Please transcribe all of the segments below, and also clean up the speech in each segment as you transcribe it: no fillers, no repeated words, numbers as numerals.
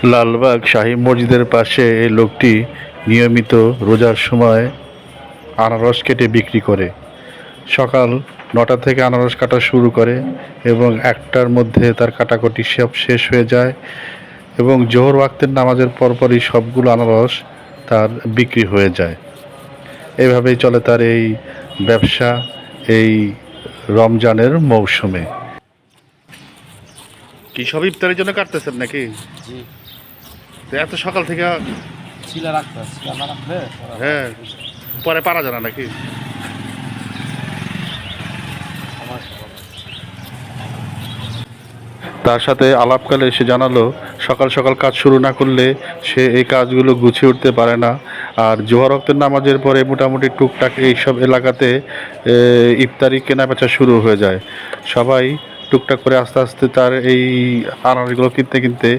লালবাগ শাহী মসজিদের পাশে এই লোকটি নিয়মিত রোজার সময় আনারস কেটে বিক্রি করে। সকাল ৯টা থেকে আনারস কাটা শুরু করে এবং ১টার মধ্যে তার কাটাকুটি সব শেষ হয়ে যায় এবং জোহর ওয়াক্তের নামাজের পরপরই সবগুলো আনারস তার বিক্রি হয়ে যায়। এভাবেই চলে তার এই ব্যবসা এই রমজানের মৌসুমে। কি সব ইফতারের জন্য কাটতেছেন নাকি? জি, তো এত সকাল থেকে? শিলা রাখতে শিলা না রাখলে হ্যাঁ, পরে পারা যায় না নাকি? সমস্যা হবে। তার সাথে আলাপকালে সে জানালো সকাল সকাল কাজ শুরু না করলে সে এই কাজগুলো গুছিয়ে উঠতে পারে না। আর জোহর ওয়াক্তের নামাজের পরে মোটামুটি টুকটাক এইসব এলাকাতে ইফতারি কেনাবেচা শুরু হয়ে যায়। সবাই টুকটাক করে আস্তে আস্তে তার এই আনারসগুলো কিনতে কিনতে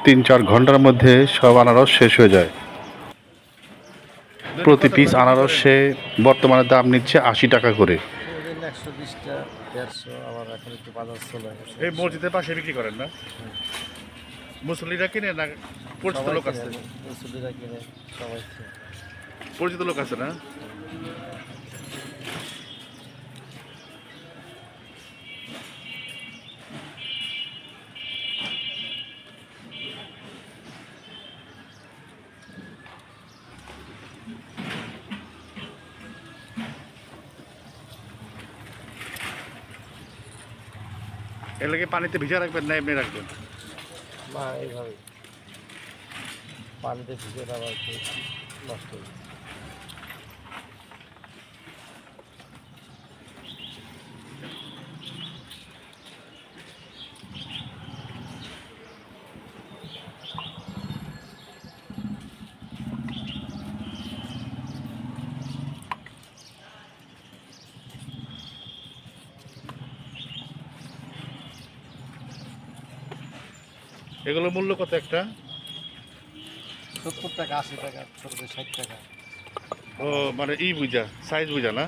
৩-৪ ঘন্টার মধ্যে সব আনারস শেষ হয়ে যায়। প্রতি পিস আনারস সে বর্তমানে দাম নিচ্ছে ৮০ টাকা করে। ওই জন্য ১২০টা ১৫০, আবার এখন একটু বাজার চলে গেছে। এই মসজিদের পাশে বিক্রি করেন না? মুসল্লিরা কিনে না পরিচিত লোক আছে? মুসল্লিরা কিনে সবাই কিনে। পরিচিত লোক আছে না? এর লাগে পানিতে ভিজা রাখবেন না এমনি রাখবেন? না, এইভাবে পানিতে ভিজে আবার একটু নষ্ট হয়ে যায়। এগুলো মূল্য কত একটা? ৭০ টাকা, ৮০ টাকা, ছোটদের ৬০ টাকা। ও মানে বুঝা সাইজ বুঝা না?